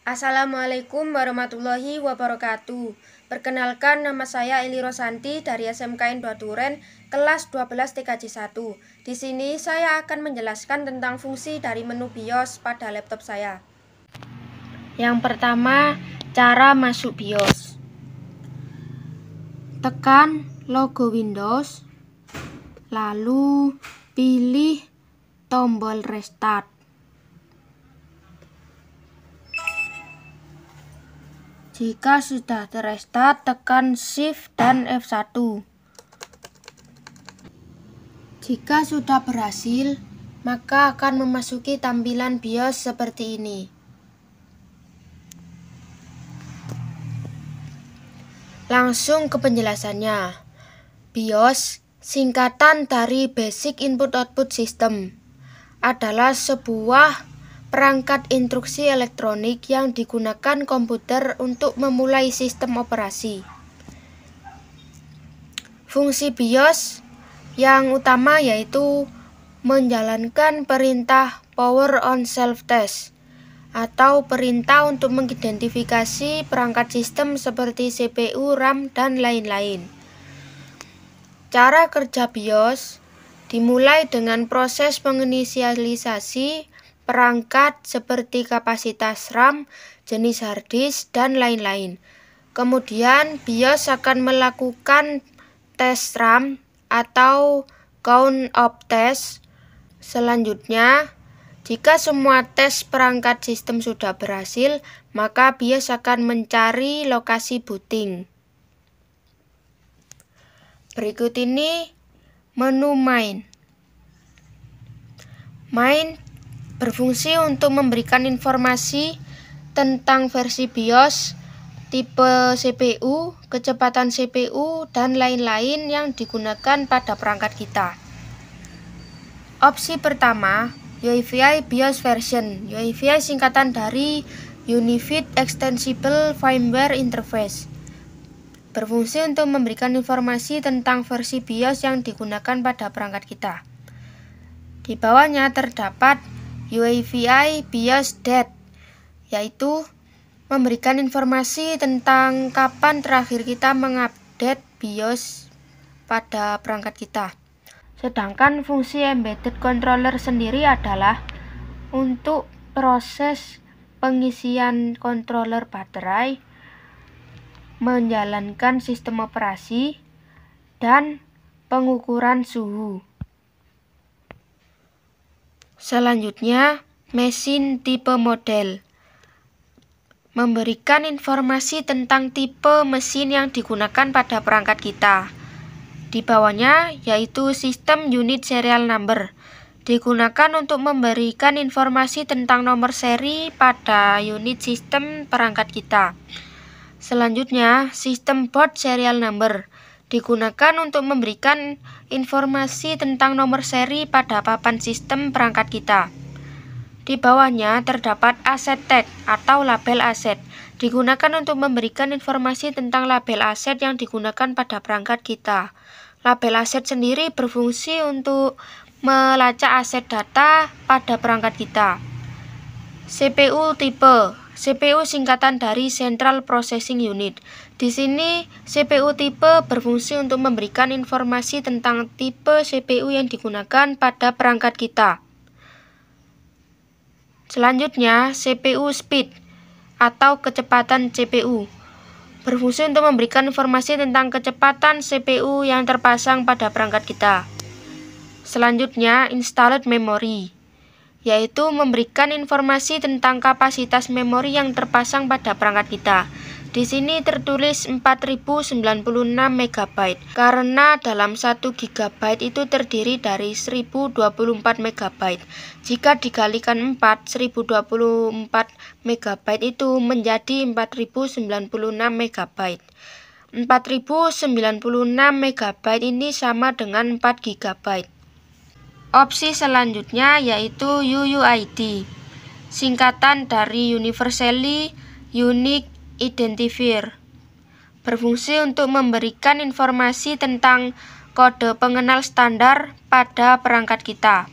Assalamualaikum warahmatullahi wabarakatuh. Perkenalkan, nama saya Eli Rosanti dari SMKN 2 Duren, kelas 12 TKJ 1. Di sini saya akan menjelaskan tentang fungsi dari menu BIOS pada laptop saya. Yang pertama, cara masuk BIOS. Tekan logo Windows, lalu pilih tombol restart. Jika sudah terrestart, tekan Shift dan F1. Jika sudah berhasil, maka akan memasuki tampilan BIOS seperti ini. Langsung ke penjelasannya. BIOS, singkatan dari Basic Input Output System, adalah sebuah perangkat instruksi elektronik yang digunakan komputer untuk memulai sistem operasi. Fungsi BIOS yang utama yaitu menjalankan perintah Power on Self Test atau perintah untuk mengidentifikasi perangkat sistem seperti CPU, RAM, dan lain-lain. Cara kerja BIOS dimulai dengan proses penginisialisasi perangkat seperti kapasitas RAM, jenis hard disk, dan lain-lain. Kemudian BIOS akan melakukan tes RAM atau count of test. Selanjutnya, jika semua tes perangkat sistem sudah berhasil, maka BIOS akan mencari lokasi booting. Berikut ini menu Main. Main berfungsi untuk memberikan informasi tentang versi BIOS, tipe CPU, kecepatan CPU, dan lain-lain yang digunakan pada perangkat kita. Opsi pertama, UEFI BIOS version. UEFI singkatan dari Unified Extensible Firmware Interface. Berfungsi untuk memberikan informasi tentang versi BIOS yang digunakan pada perangkat kita. Di bawahnya terdapat UEFI BIOS Date, yaitu memberikan informasi tentang kapan terakhir kita mengupdate BIOS pada perangkat kita. Sedangkan fungsi Embedded Controller sendiri adalah untuk proses pengisian controller baterai, menjalankan sistem operasi, dan pengukuran suhu. Selanjutnya, mesin tipe model. Memberikan informasi tentang tipe mesin yang digunakan pada perangkat kita. Di bawahnya yaitu sistem unit serial number. Digunakan untuk memberikan informasi tentang nomor seri pada unit sistem perangkat kita. Selanjutnya, sistem board serial number. Digunakan untuk memberikan informasi tentang nomor seri pada papan sistem perangkat kita. Di bawahnya terdapat asset tag atau label aset. Digunakan untuk memberikan informasi tentang label aset yang digunakan pada perangkat kita. Label aset sendiri berfungsi untuk melacak aset data pada perangkat kita. CPU tipe. CPU singkatan dari Central Processing Unit. Di sini CPU tipe berfungsi untuk memberikan informasi tentang tipe CPU yang digunakan pada perangkat kita. Selanjutnya, CPU speed atau kecepatan CPU. Berfungsi untuk memberikan informasi tentang kecepatan CPU yang terpasang pada perangkat kita. Selanjutnya, installed memory, yaitu memberikan informasi tentang kapasitas memori yang terpasang pada perangkat kita. Di sini tertulis 4096 MB karena dalam 1 GB itu terdiri dari 1024 MB. Jika dikalikan 4, 1024 MB itu menjadi 4096 MB. 4096 MB ini sama dengan 4 GB. Opsi selanjutnya yaitu UUID, singkatan dari Universally Unique Identifier. Berfungsi untuk memberikan informasi tentang kode pengenal standar pada perangkat kita.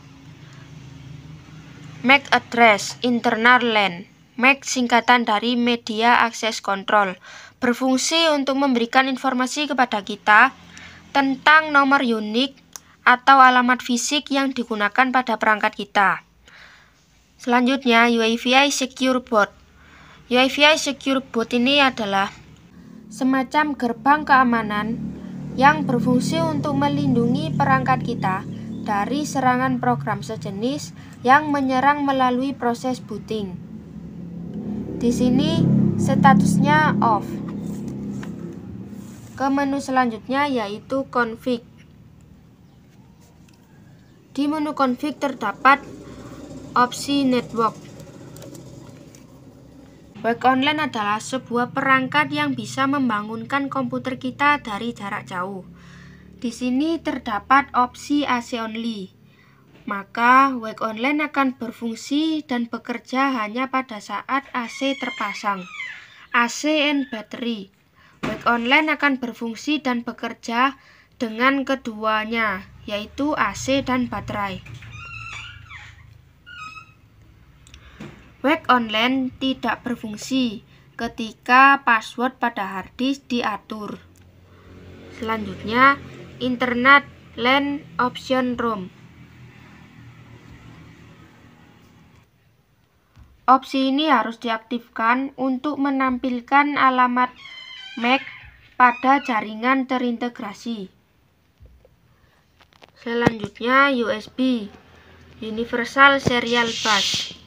MAC address internal LAN. MAC singkatan dari Media Access Control, berfungsi untuk memberikan informasi kepada kita tentang nomor unik atau alamat fisik yang digunakan pada perangkat kita. Selanjutnya, UEFI Secure Boot. UEFI Secure Boot ini adalah semacam gerbang keamanan yang berfungsi untuk melindungi perangkat kita dari serangan program sejenis yang menyerang melalui proses booting. Di sini statusnya off. Ke menu selanjutnya yaitu config. Di menu config terdapat opsi network. Wake Online adalah sebuah perangkat yang bisa membangunkan komputer kita dari jarak jauh. Di sini terdapat opsi AC only. Maka Wake Online akan berfungsi dan bekerja hanya pada saat AC terpasang. AC and battery. Wake Online akan berfungsi dan bekerja dengan keduanya, yaitu AC dan baterai. Wake Online tidak berfungsi ketika password pada harddisk diatur. Selanjutnya, Internet LAN Option Room. Opsi ini harus diaktifkan untuk menampilkan alamat MAC pada jaringan terintegrasi. Selanjutnya, USB Universal Serial Bus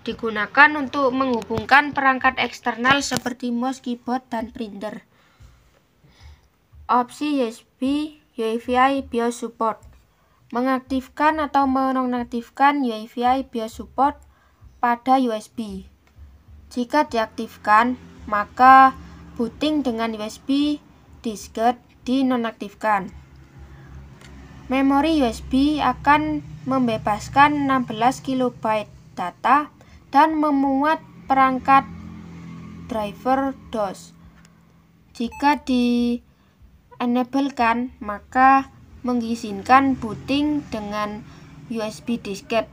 digunakan untuk menghubungkan perangkat eksternal seperti mouse, keyboard, dan printer. Opsi USB UEFI BIOS Support mengaktifkan atau menonaktifkan UEFI BIOS Support pada USB. Jika diaktifkan, maka booting dengan USB diskette dinonaktifkan. Memori USB akan membebaskan 16 KB data dan memuat perangkat driver DOS. Jika di-enablekan, maka mengizinkan booting dengan USB diskette.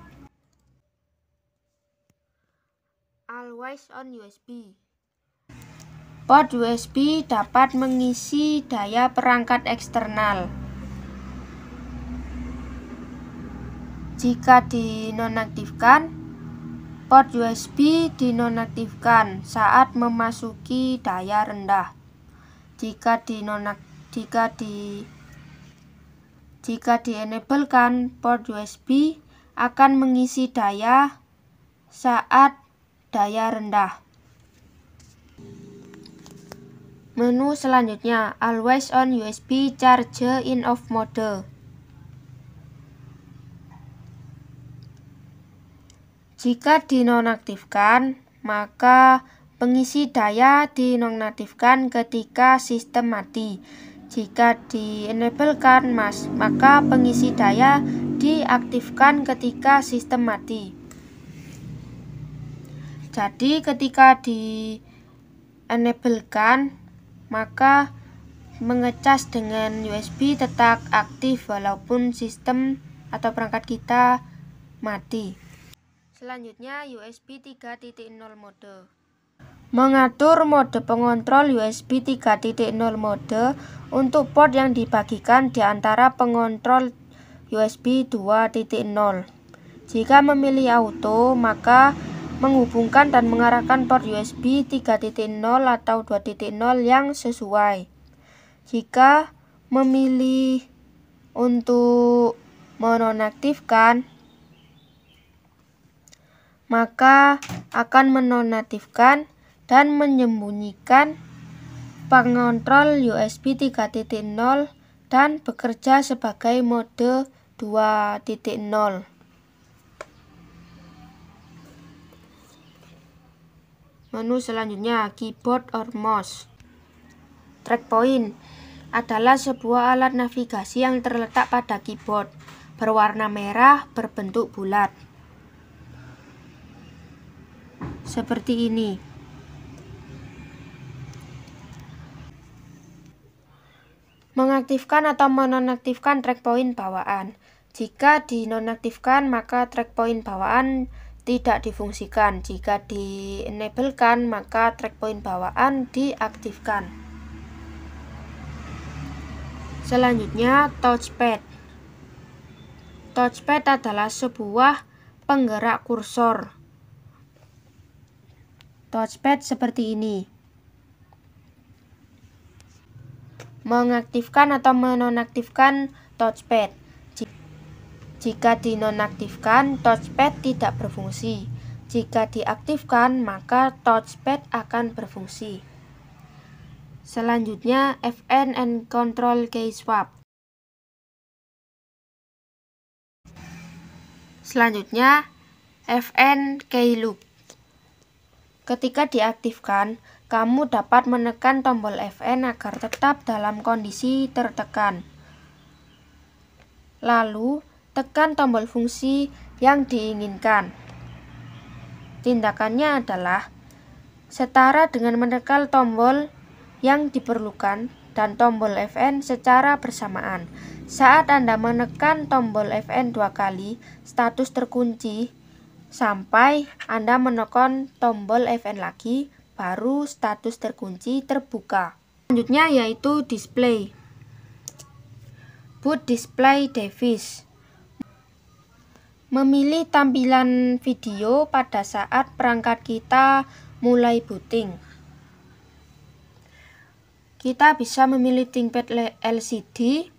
Always on USB. Port USB dapat mengisi daya perangkat eksternal. Jika dinonaktifkan, port USB dinonaktifkan saat memasuki daya rendah. Jika di-enablekan, port USB akan mengisi daya saat daya rendah. Menu selanjutnya, Always on USB Charge in off mode. Jika dinonaktifkan, maka pengisi daya dinonaktifkan ketika sistem mati. Jika di-enablekan, maka pengisi daya diaktifkan ketika sistem mati. Jadi ketika di-enablekan, maka mengecas dengan USB tetap aktif walaupun sistem atau perangkat kita mati. Selanjutnya USB 3.0 mode. Mengatur mode pengontrol USB 3.0 mode untuk port yang dibagikan di antara pengontrol USB 2.0. Jika memilih auto, maka menghubungkan dan mengarahkan port USB 3.0 atau 2.0 yang sesuai. Jika memilih untuk menonaktifkan, maka akan menonaktifkan dan menyembunyikan pengontrol USB 3.0 dan bekerja sebagai mode 2.0. Menu selanjutnya, keyboard or mouse. Trackpoint adalah sebuah alat navigasi yang terletak pada keyboard, berwarna merah, berbentuk bulat. Seperti ini. Mengaktifkan atau menonaktifkan trackpoint bawaan. Jika dinonaktifkan, maka trackpoint bawaan tidak difungsikan. Jika di-enablekan, maka track point bawaan diaktifkan. Selanjutnya, touchpad. Touchpad adalah sebuah penggerak kursor. Touchpad seperti ini. Mengaktifkan atau menonaktifkan touchpad. Jika dinonaktifkan, touchpad tidak berfungsi. Jika diaktifkan, maka touchpad akan berfungsi. Selanjutnya, FN and control key swap. Selanjutnya, FN key loop. Ketika diaktifkan, kamu dapat menekan tombol FN agar tetap dalam kondisi tertekan. Lalu, tekan tombol fungsi yang diinginkan. Tindakannya adalah setara dengan menekan tombol yang diperlukan dan tombol FN secara bersamaan. Saat Anda menekan tombol FN 2 kali, status terkunci, sampai Anda menekan tombol FN lagi, baru status terkunci terbuka. Selanjutnya yaitu display. Boot display device. Memilih tampilan video pada saat perangkat kita mulai booting. Kita bisa memilih ThinkPad LCD,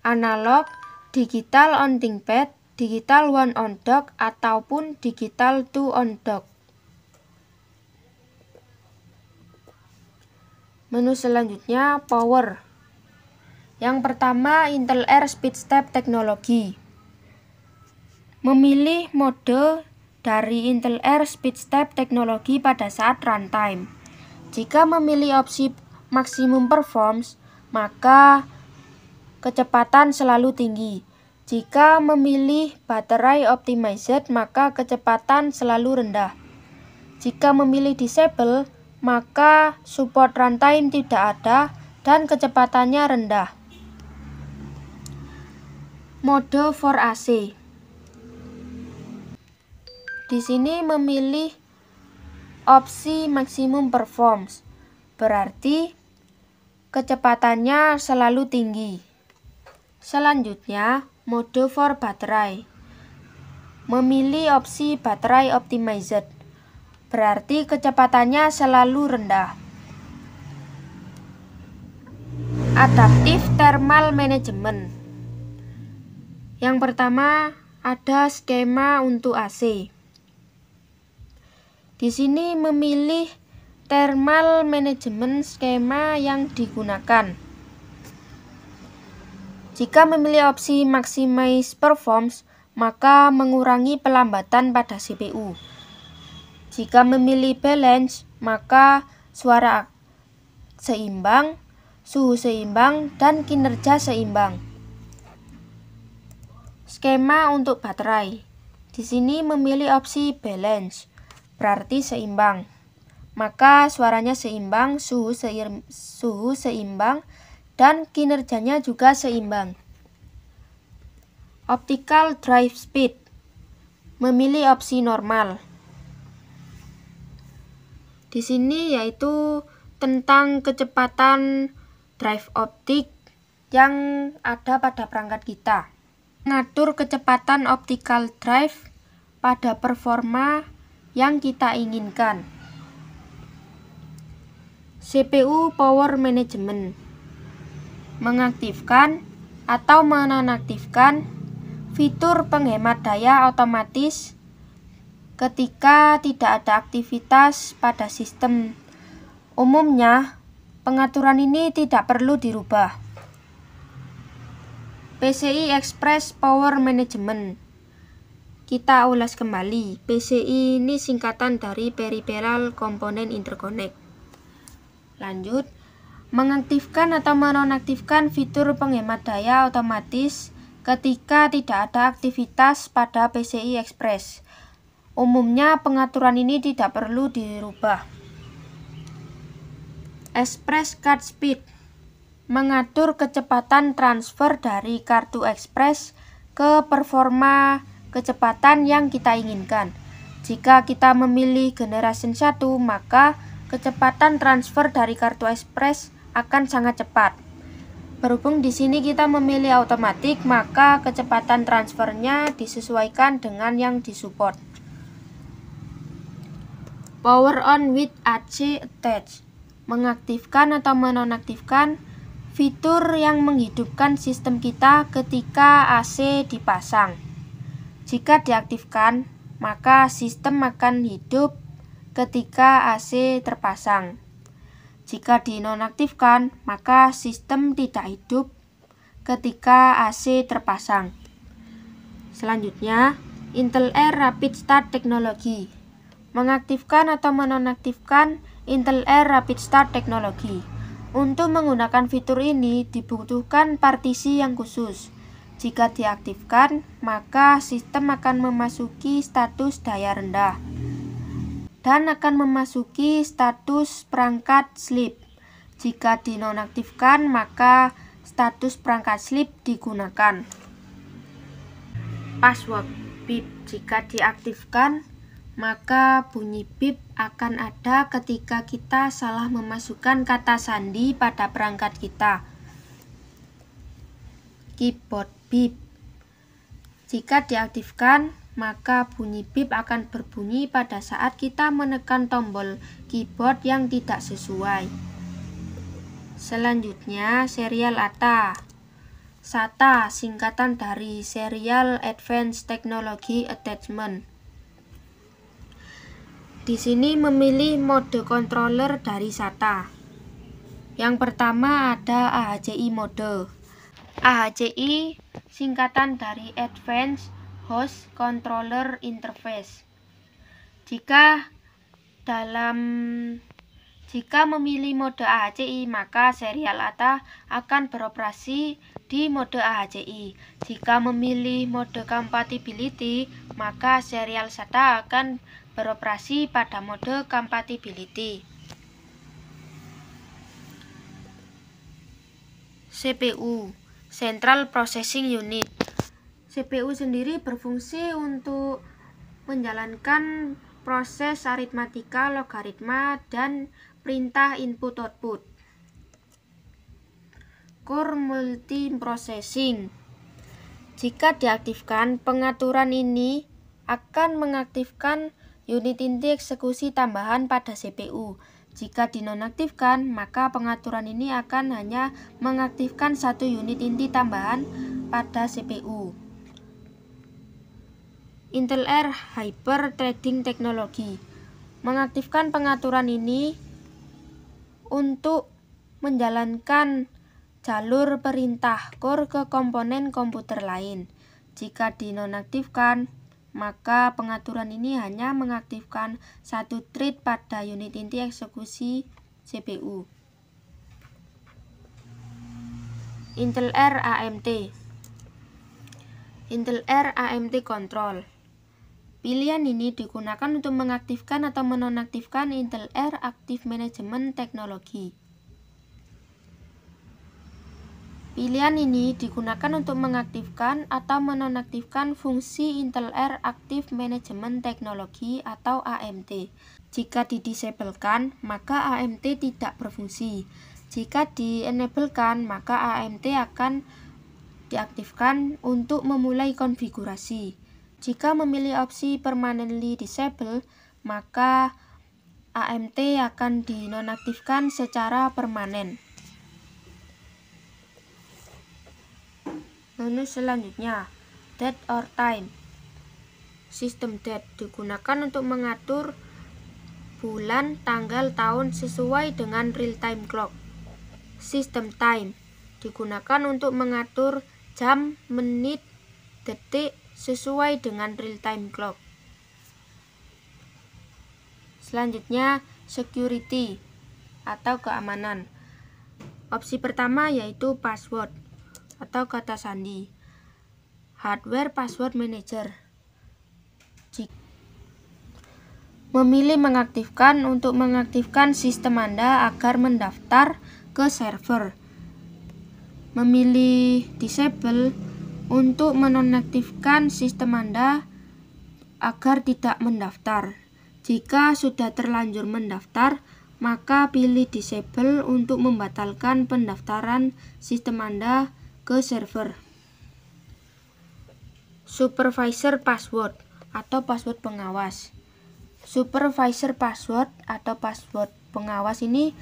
analog, digital on ThinkPad, digital 1 on dock, ataupun digital 2 on dock. Menu selanjutnya power. Yang pertama, Intel Air Speedstep Technology. Memilih mode dari Intel Air Speedstep Technology pada saat runtime. Jika memilih opsi Maximum Performance, maka kecepatan selalu tinggi. Jika memilih Battery Optimized, maka kecepatan selalu rendah. Jika memilih Disable, maka support runtime tidak ada dan kecepatannya rendah. Mode for AC. Di sini memilih opsi Maximum Performance, berarti kecepatannya selalu tinggi. Selanjutnya, mode for Battery. Memilih opsi Battery Optimized, berarti kecepatannya selalu rendah. Adaptive Thermal Management. Yang pertama, ada skema untuk AC. Di sini memilih thermal management skema yang digunakan. Jika memilih opsi Maximize Performance, maka mengurangi pelambatan pada CPU. Jika memilih Balance, maka suara seimbang, suhu seimbang, dan kinerja seimbang. Skema untuk baterai. Di sini memilih opsi Balance, berarti seimbang. Maka suaranya seimbang, suhu seimbang, dan kinerjanya juga seimbang. Optical Drive Speed. Memilih opsi normal. Di sini yaitu tentang kecepatan drive optik yang ada pada perangkat kita. Mengatur kecepatan optical drive pada performa yang kita inginkan. CPU Power Management. Mengaktifkan atau menonaktifkan fitur penghemat daya otomatis ketika tidak ada aktivitas pada sistem. Umumnya, pengaturan ini tidak perlu dirubah. PCI Express Power Management. Kita ulas kembali. PCI ini singkatan dari Peripheral Component Interconnect. Lanjut, mengaktifkan atau menonaktifkan fitur penghemat daya otomatis ketika tidak ada aktivitas pada PCI Express. Umumnya pengaturan ini tidak perlu dirubah. Express Card Speed. Mengatur kecepatan transfer dari kartu Express ke performa kecepatan yang kita inginkan. Jika kita memilih generation 1, maka kecepatan transfer dari kartu Express akan sangat cepat. Berhubung di sini kita memilih automatic, maka kecepatan transfernya disesuaikan dengan yang disupport. Power on with AC attached. Mengaktifkan atau menonaktifkan fitur yang menghidupkan sistem kita ketika AC dipasang. Jika diaktifkan, maka sistem akan hidup ketika AC terpasang. Jika dinonaktifkan, maka sistem tidak hidup ketika AC terpasang. Selanjutnya, Intel Air Rapid Start Technology. Mengaktifkan atau menonaktifkan Intel Air Rapid Start Technology. Untuk menggunakan fitur ini dibutuhkan partisi yang khusus. Jika diaktifkan, maka sistem akan memasuki status daya rendah dan akan memasuki status perangkat sleep. Jika dinonaktifkan, maka status perangkat sleep digunakan. Password bip. Jika diaktifkan, maka bunyi bip akan ada ketika kita salah memasukkan kata sandi pada perangkat kita. Keyboard bip. Jika diaktifkan, maka bunyi bip akan berbunyi pada saat kita menekan tombol keyboard yang tidak sesuai. Selanjutnya, serial ATA. SATA singkatan dari Serial Advanced Technology Attachment. Di sini memilih mode controller dari SATA. Yang pertama ada AHCI mode. AHCI singkatan dari Advanced Host Controller Interface. Jika memilih mode AHCI, maka serial ATA akan beroperasi di mode AHCI. Jika memilih mode compatibility, maka serial SATA akan beroperasi pada mode compatibility. CPU, Central Processing Unit. CPU sendiri berfungsi untuk menjalankan proses aritmatika, logaritma, dan perintah input-output. Core Multiprocessing. Jika diaktifkan, pengaturan ini akan mengaktifkan unit inti eksekusi tambahan pada CPU. Jika dinonaktifkan, maka pengaturan ini akan hanya mengaktifkan satu unit inti tambahan pada CPU. Intel Air Hyper Threading Technology. Mengaktifkan pengaturan ini untuk menjalankan jalur perintah core ke komponen komputer lain. Jika dinonaktifkan, maka pengaturan ini hanya mengaktifkan satu thread pada unit inti eksekusi CPU. Intel Air AMT. Intel Air AMT Control. Pilihan ini digunakan untuk mengaktifkan atau menonaktifkan Intel Air Active Management Technology. Pilihan ini digunakan untuk mengaktifkan atau menonaktifkan fungsi Intel Air Active Management Technology atau AMT. Jika didisablekan, maka AMT tidak berfungsi. Jika di-enablekan, maka AMT akan diaktifkan untuk memulai konfigurasi. Jika memilih opsi permanently disable, maka AMT akan dinonaktifkan secara permanen. Menu selanjutnya, Date or Time. Sistem date digunakan untuk mengatur bulan, tanggal, tahun sesuai dengan real-time clock. Sistem time digunakan untuk mengatur jam, menit, detik sesuai dengan real-time clock. Selanjutnya, security atau keamanan. Opsi pertama yaitu password atau kata sandi. Hardware Password Manager. Memilih mengaktifkan untuk mengaktifkan sistem Anda agar mendaftar ke server. Memilih disable untuk menonaktifkan sistem Anda agar tidak mendaftar. Jika sudah terlanjur mendaftar, maka pilih disable untuk membatalkan pendaftaran sistem Anda ke server. Supervisor password atau password pengawas. Supervisor password atau password pengawas ini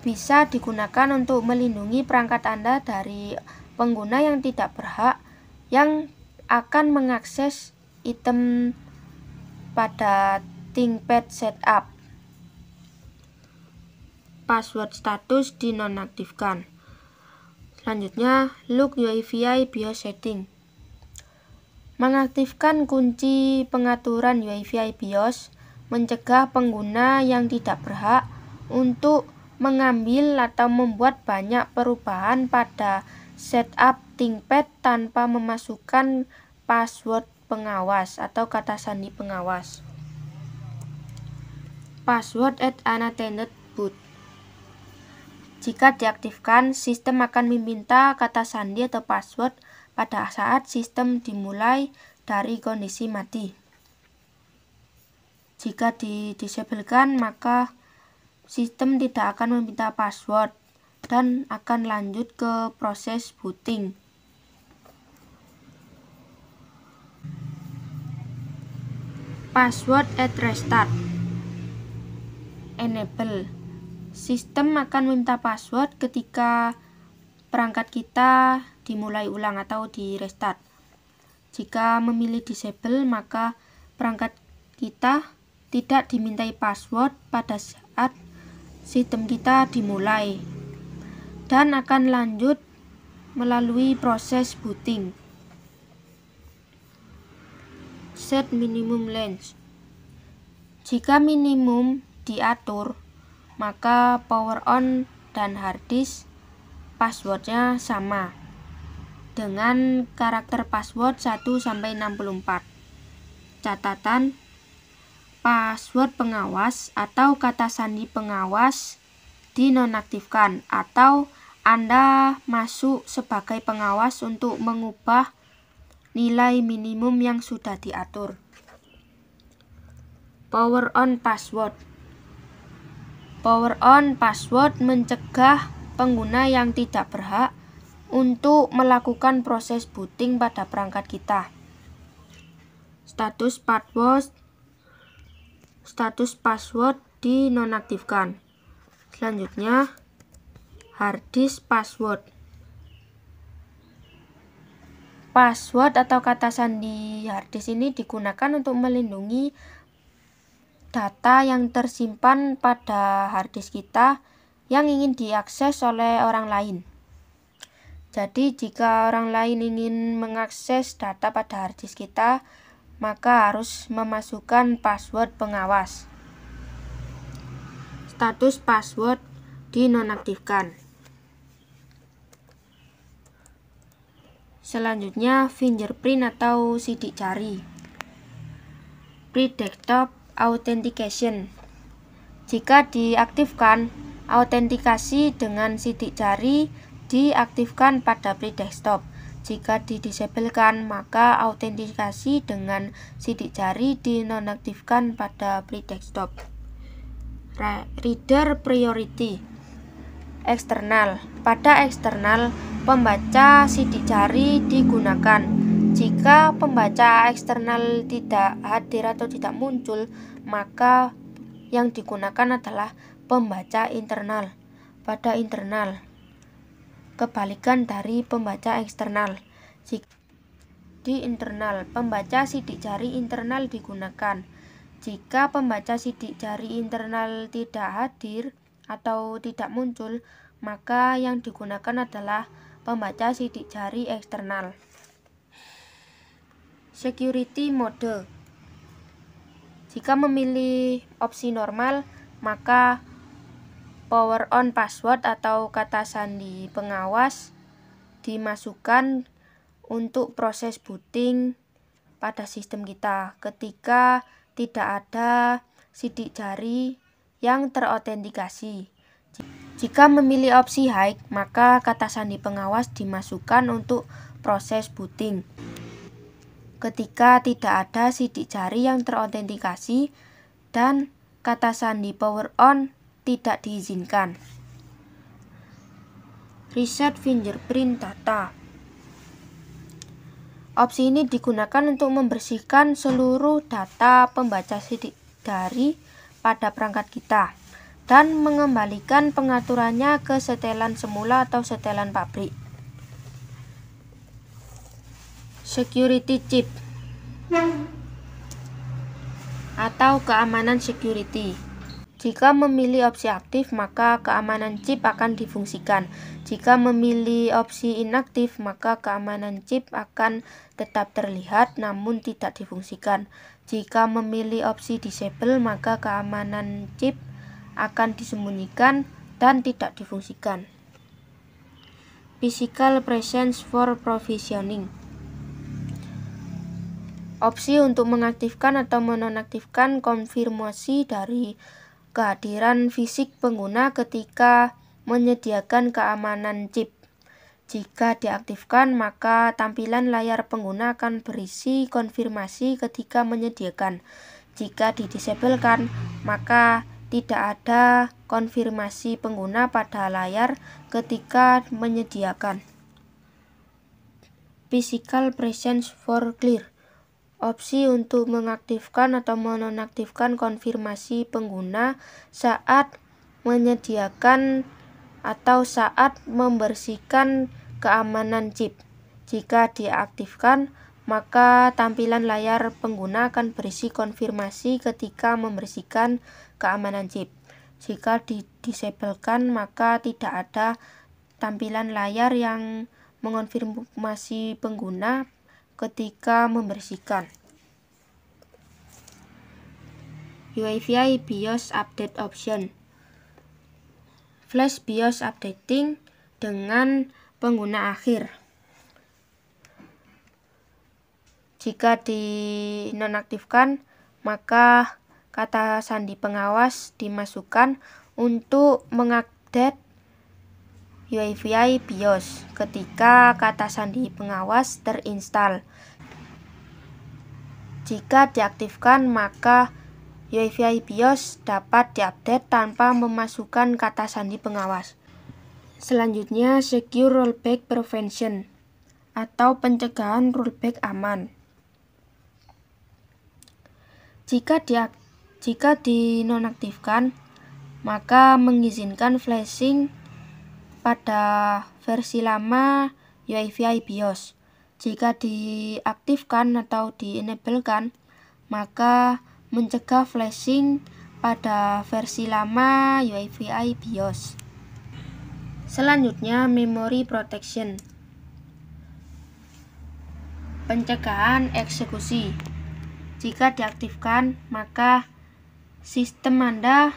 bisa digunakan untuk melindungi perangkat Anda dari pengguna yang tidak berhak yang akan mengakses item pada ThinkPad setup. Password status dinonaktifkan. Selanjutnya, look UEFI BIOS setting. Mengaktifkan kunci pengaturan UEFI BIOS mencegah pengguna yang tidak berhak untuk mengambil atau membuat banyak perubahan pada setup ThinkPad tanpa memasukkan password pengawas atau kata sandi pengawas. Password at unattended boot. Jika diaktifkan, sistem akan meminta kata sandi atau password pada saat sistem dimulai dari kondisi mati. Jika didisablekan, maka sistem tidak akan meminta password dan akan lanjut ke proses booting. Password at restart. Enable. Sistem akan meminta password ketika perangkat kita dimulai ulang atau di restart. Jika memilih disable, maka perangkat kita tidak dimintai password pada saat sistem kita dimulai dan akan lanjut melalui proses booting. Set minimum length. Jika minimum diatur, maka power on dan harddisk passwordnya sama dengan karakter password 1-64. Catatan, password pengawas atau kata sandi pengawas dinonaktifkan atau Anda masuk sebagai pengawas untuk mengubah nilai minimum yang sudah diatur. Power on password. Power on password mencegah pengguna yang tidak berhak untuk melakukan proses booting pada perangkat kita. Status password dinonaktifkan. Selanjutnya, harddisk password. Password atau kata sandi harddisk ini digunakan untuk melindungi data yang tersimpan pada harddisk kita yang ingin diakses oleh orang lain. Jadi jika orang lain ingin mengakses data pada harddisk kita, maka harus memasukkan password pengawas. Status password dinonaktifkan. Selanjutnya, fingerprint atau sidik jari. Pre-desktop authentication. Jika diaktifkan, autentikasi dengan sidik jari diaktifkan pada pre-desktop. Jika didisablekan, maka autentikasi dengan sidik jari dinonaktifkan pada pre-desktop. Reader priority. Eksternal. Pada eksternal, pembaca sidik jari digunakan. Jika pembaca eksternal tidak hadir atau tidak muncul, maka yang digunakan adalah pembaca internal. Pada internal, kebalikan dari pembaca eksternal. Di internal, pembaca sidik jari internal digunakan. Jika pembaca sidik jari internal tidak hadir atau tidak muncul, maka yang digunakan adalah pembaca sidik jari eksternal. Security mode. Jika memilih opsi normal, maka power on password atau kata sandi pengawas dimasukkan untuk proses booting pada sistem kita ketika tidak ada sidik jari yang terautentikasi. Jika memilih opsi hide, maka kata sandi pengawas dimasukkan untuk proses booting. ketika tidak ada sidik jari yang terautentikasi dan kata sandi power on tidak diizinkan. Reset fingerprint data. Opsi ini digunakan untuk membersihkan seluruh data pembaca sidik jari pada perangkat kita dan mengembalikan pengaturannya ke setelan semula atau setelan pabrik. Security chip atau keamanan security. Jika memilih opsi aktif, maka keamanan chip akan difungsikan. Jika memilih opsi inaktif, maka keamanan chip akan tetap terlihat namun tidak difungsikan. Jika memilih opsi disable, maka keamanan chip akan disembunyikan dan tidak difungsikan. Physical presence for provisioning. Opsi untuk mengaktifkan atau menonaktifkan konfirmasi dari kehadiran fisik pengguna ketika menyediakan keamanan chip. Jika diaktifkan, maka tampilan layar pengguna akan berisi konfirmasi ketika menyediakan. Jika didisablekan, maka tidak ada konfirmasi pengguna pada layar ketika menyediakan. Physical presence for clear. Opsi untuk mengaktifkan atau menonaktifkan konfirmasi pengguna saat menyediakan atau saat membersihkan keamanan chip. Jika diaktifkan, maka tampilan layar pengguna akan berisi konfirmasi ketika membersihkan keamanan chip. Jika didisablekan, maka tidak ada tampilan layar yang mengonfirmasi pengguna ketika membersihkan. UEFI BIOS Update Option. Flash BIOS Updating dengan pengguna akhir. Jika dinonaktifkan, maka kata sandi pengawas dimasukkan untuk mengupdate UEFI BIOS ketika kata sandi pengawas terinstall. Jika diaktifkan, maka UEFI BIOS dapat diupdate tanpa memasukkan kata sandi pengawas. Selanjutnya, Secure Rollback Prevention atau pencegahan rollback aman. Jika dinonaktifkan, maka mengizinkan flashing pada versi lama UEFI BIOS. Jika diaktifkan atau di-enablekan, maka mencegah flashing pada versi lama UEFI BIOS. Selanjutnya, Memory Protection. Pencegahan eksekusi. Jika diaktifkan, maka sistem Anda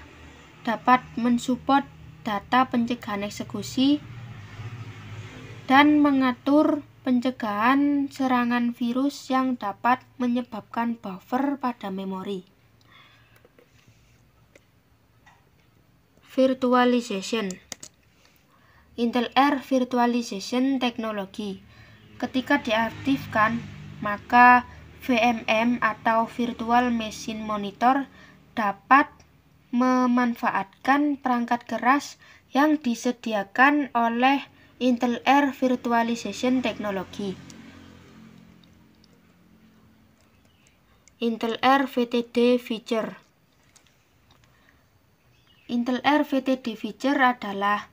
dapat mensupport data pencegahan eksekusi dan mengatur pencegahan serangan virus yang dapat menyebabkan buffer pada memori. Virtualization. Intel Air Virtualization Technology. Ketika diaktifkan, maka VMM atau Virtual Machine Monitor dapat memanfaatkan perangkat keras yang disediakan oleh Intel Air Virtualization Technology. Intel Air VTD Feature. Intel Air VTD Feature adalah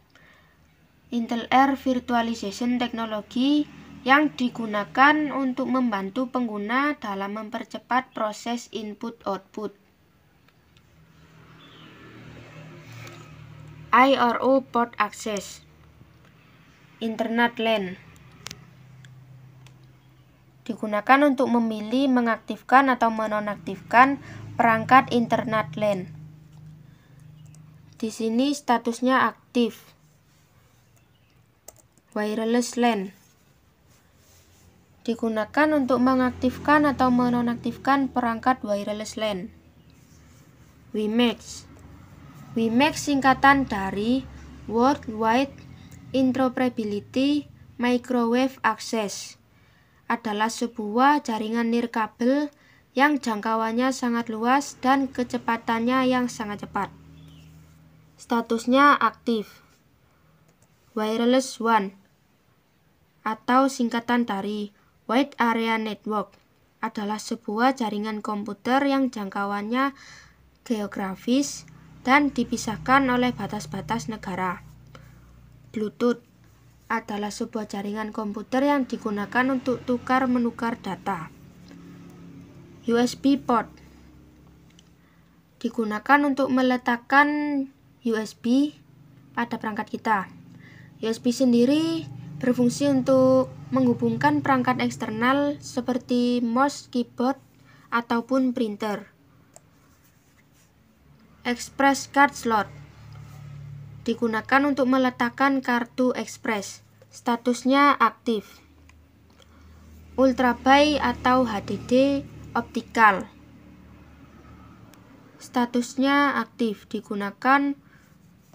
Intel Air Virtualization Technology yang digunakan untuk membantu pengguna dalam mempercepat proses input-output. IRO Port Access. Internet LAN. Digunakan untuk memilih, mengaktifkan atau menonaktifkan perangkat internet LAN. Di sini statusnya aktif. Wireless LAN. Digunakan untuk mengaktifkan atau menonaktifkan perangkat wireless LAN. WiMAX. WiMAX singkatan dari Worldwide Interoperability Microwave Access adalah sebuah jaringan nirkabel yang jangkauannya sangat luas dan kecepatannya yang sangat cepat. Statusnya aktif. Wireless WAN atau singkatan dari Wide Area Network adalah sebuah jaringan komputer yang jangkauannya geografis dan dipisahkan oleh batas-batas negara. Bluetooth adalah sebuah jaringan komputer yang digunakan untuk tukar-menukar data. USB port digunakan untuk meletakkan USB pada perangkat kita. USB sendiri berfungsi untuk menghubungkan perangkat eksternal seperti mouse, keyboard, ataupun printer. Express card slot digunakan untuk meletakkan kartu ekspres. Statusnya aktif. Ultrabyte atau HDD optikal. Statusnya aktif, digunakan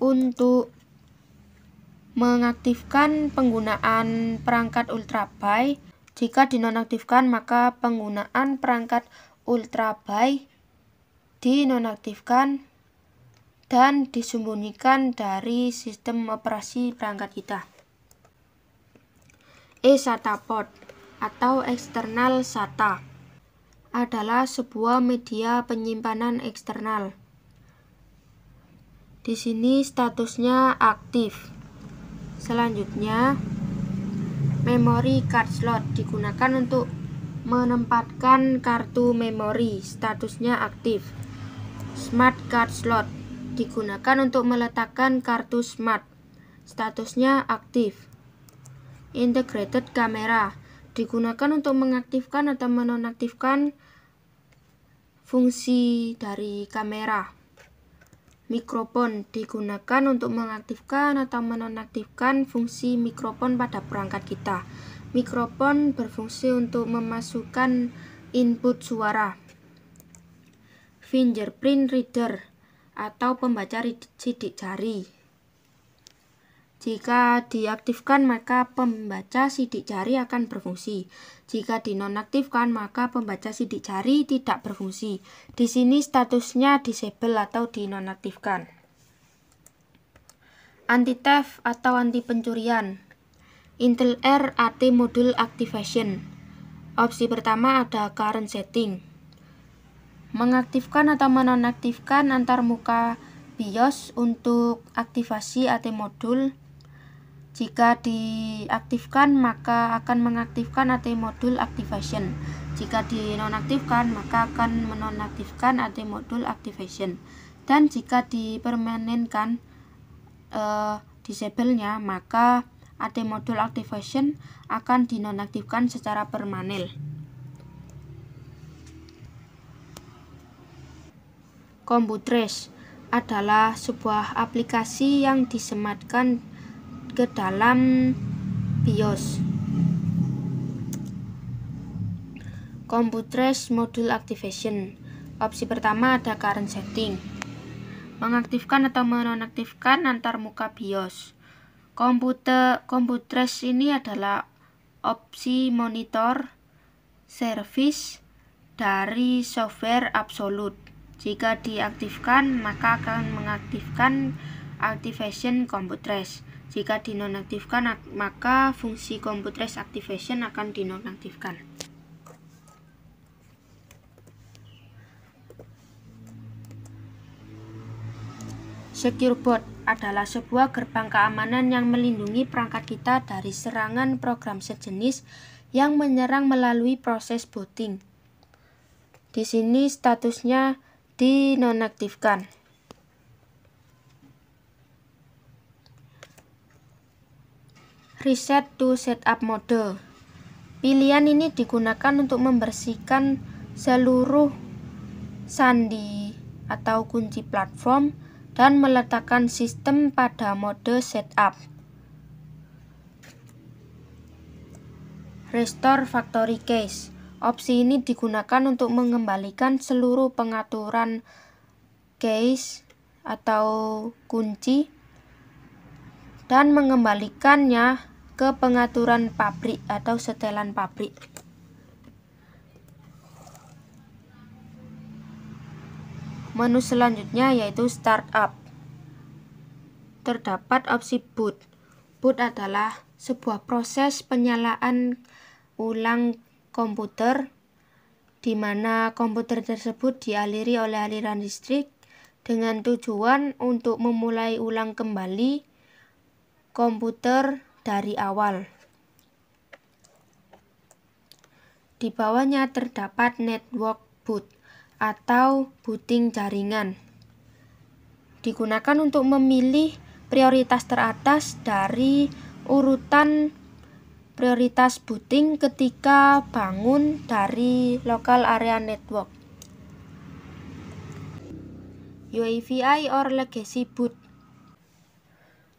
untuk mengaktifkan penggunaan perangkat ultrabyte. Jika dinonaktifkan, maka penggunaan perangkat ultrabyte dinonaktifkan dan disembunyikan dari sistem operasi perangkat kita. eSATA port atau eksternal SATA adalah sebuah media penyimpanan eksternal. Di sini statusnya aktif. Selanjutnya, memory card slot digunakan untuk menempatkan kartu memori. Statusnya aktif. Smart card slot digunakan untuk meletakkan kartu smart. Statusnya aktif. Integrated camera digunakan untuk mengaktifkan atau menonaktifkan fungsi dari kamera. Mikrofon digunakan untuk mengaktifkan atau menonaktifkan fungsi mikrofon pada perangkat kita. Mikrofon berfungsi untuk memasukkan input suara. Fingerprint reader atau pembaca sidik jari. Jika diaktifkan, maka pembaca sidik jari akan berfungsi. Jika dinonaktifkan, maka pembaca sidik jari tidak berfungsi. Di sini statusnya disable atau dinonaktifkan. Anti-theft atau anti pencurian. Intel R AT Module Activation. Opsi pertama ada current setting. Mengaktifkan atau menonaktifkan antarmuka BIOS untuk aktivasi AT modul. Jika diaktifkan, maka akan mengaktifkan AT modul activation. Jika dinonaktifkan, maka akan menonaktifkan AT modul activation. Dan jika dipermanenkan disable-nya, maka AT modul activation akan dinonaktifkan secara permanen. CompuTrace adalah sebuah aplikasi yang disematkan ke dalam BIOS. CompuTrace Module Activation. Opsi pertama ada current setting. Mengaktifkan atau menonaktifkan antarmuka BIOS. CompuTrace ini adalah opsi monitor service dari software absolute. Jika diaktifkan, maka akan mengaktifkan activation CompuTrace. Jika dinonaktifkan, maka fungsi CompuTrace activation akan dinonaktifkan. Secure boot adalah sebuah gerbang keamanan yang melindungi perangkat kita dari serangan program sejenis yang menyerang melalui proses booting. Di sini statusnya dinonaktifkan. Reset to setup mode. Pilihan ini digunakan untuk membersihkan seluruh sandi atau kunci platform dan meletakkan sistem pada mode setup. Restore factory cache. Opsi ini digunakan untuk mengembalikan seluruh pengaturan cache atau kunci dan mengembalikannya ke pengaturan pabrik atau setelan pabrik. Menu selanjutnya yaitu Startup. Terdapat opsi boot. Boot adalah sebuah proses penyalaan ulang komputer di mana komputer tersebut dialiri oleh aliran listrik dengan tujuan untuk memulai ulang kembali komputer dari awal. Di bawahnya terdapat network boot atau booting jaringan. Digunakan untuk memilih prioritas teratas dari urutan prioritas booting ketika bangun dari local area network. UEFI or legacy boot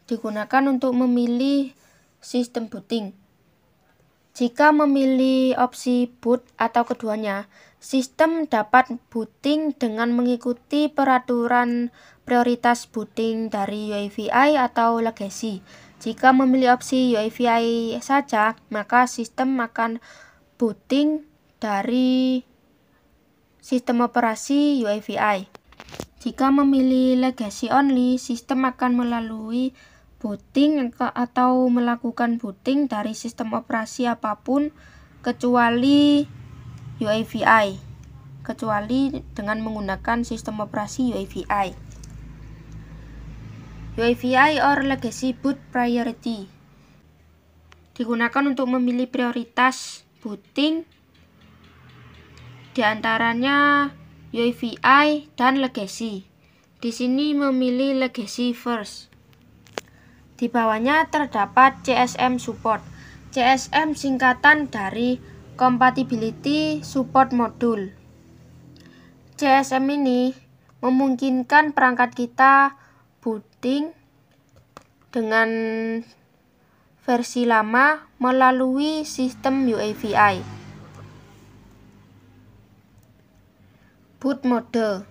digunakan untuk memilih sistem booting. Jika memilih opsi boot atau keduanya, sistem dapat booting dengan mengikuti peraturan prioritas booting dari UEFI atau legacy. Jika memilih opsi UEFI saja, maka sistem akan booting dari sistem operasi UEFI. Jika memilih legacy only, sistem akan melalui booting atau melakukan booting dari sistem operasi apapun kecuali UEFI, kecuali dengan menggunakan sistem operasi UEFI. UEFI or legacy boot priority digunakan untuk memilih prioritas booting di antaranya UEFI dan legacy. Di sini memilih legacy first. Di bawahnya terdapat CSM support. CSM singkatan dari Compatibility Support Module. CSM ini memungkinkan perangkat kita booting dengan versi lama melalui sistem UEFI. Boot mode.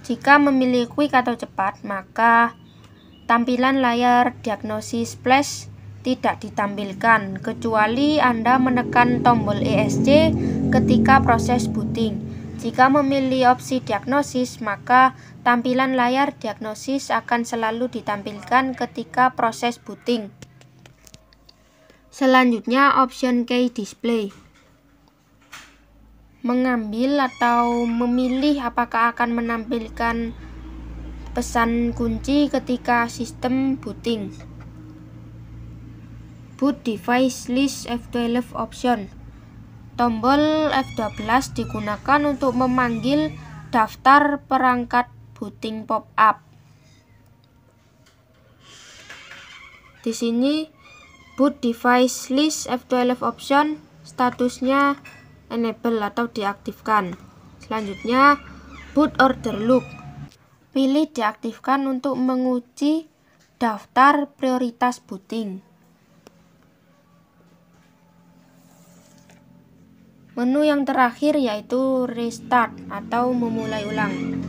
Jika memilih quick atau cepat, maka tampilan layar diagnosis flash tidak ditampilkan kecuali Anda menekan tombol ESC ketika proses booting. Jika memilih opsi diagnosis, maka tampilan layar diagnosis akan selalu ditampilkan ketika proses booting. Selanjutnya, option key display. Mengambil atau memilih apakah akan menampilkan pesan kunci ketika sistem booting. Boot device list F12 option. Tombol F12 digunakan untuk memanggil daftar perangkat booting pop-up. Di sini boot device list F12 option statusnya enable atau diaktifkan. Selanjutnya boot order look. Pilih diaktifkan untuk menguji daftar prioritas booting. Menu yang terakhir yaitu restart atau memulai ulang.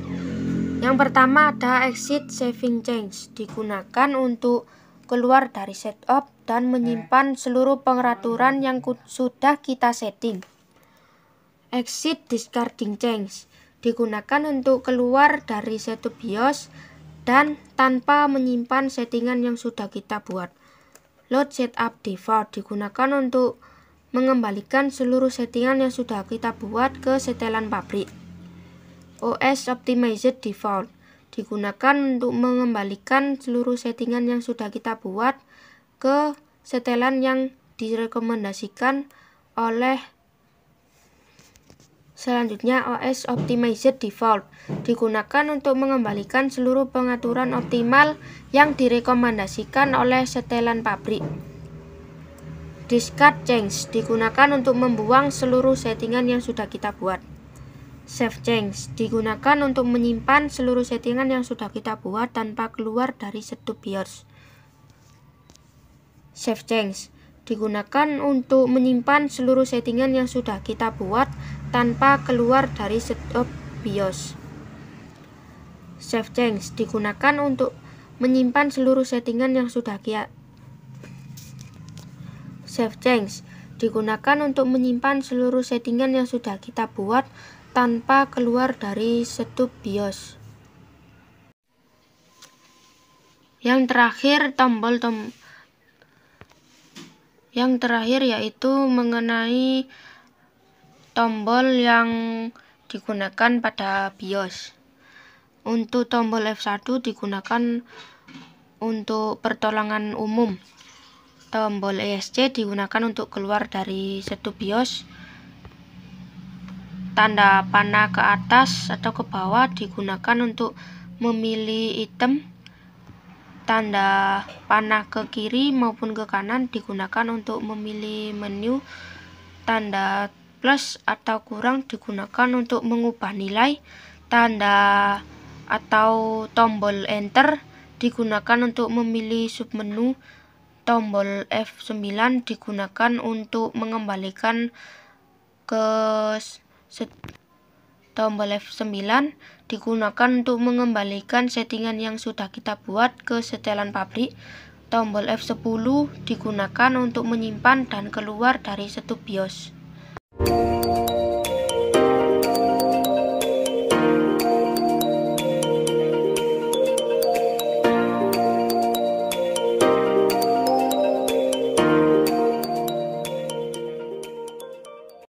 Yang pertama ada exit saving change, digunakan untuk keluar dari setup dan menyimpan seluruh pengaturan yang sudah kita setting. Exit discarding change, digunakan untuk keluar dari setup BIOS dan tanpa menyimpan settingan yang sudah kita buat. Load setup default, digunakan untuk mengembalikan seluruh settingan yang sudah kita buat ke setelan pabrik. OS optimized default, digunakan untuk mengembalikan seluruh settingan yang sudah kita buat ke setelan yang direkomendasikan oleh. Selanjutnya OS optimized default, digunakan untuk mengembalikan seluruh pengaturan optimal yang direkomendasikan oleh setelan pabrik. Discard change, digunakan untuk membuang seluruh settingan yang sudah kita buat. Save change, digunakan untuk menyimpan seluruh settingan yang sudah kita buat tanpa keluar dari setup BIOS. Save change, digunakan untuk menyimpan seluruh settingan yang sudah kita buat tanpa keluar dari setup BIOS. Save change, digunakan untuk menyimpan seluruh settingan yang sudah kita Save change, digunakan untuk menyimpan seluruh settingan yang sudah kita buat tanpa keluar dari setup BIOS. Yang terakhir yaitu mengenai tombol yang digunakan pada BIOS. Untuk tombol F1 digunakan untuk pertolongan umum. Tombol ESC digunakan untuk keluar dari setup BIOS. Tanda panah ke atas atau ke bawah digunakan untuk memilih item. Tanda panah ke kiri maupun ke kanan digunakan untuk memilih menu. Tanda plus atau kurang digunakan untuk mengubah nilai. Tanda atau tombol enter digunakan untuk memilih submenu. Tombol F9 digunakan untuk mengembalikan ke tombol F9 digunakan untuk mengembalikan settingan yang sudah kita buat ke setelan pabrik. Tombol F10 digunakan untuk menyimpan dan keluar dari setup BIOS.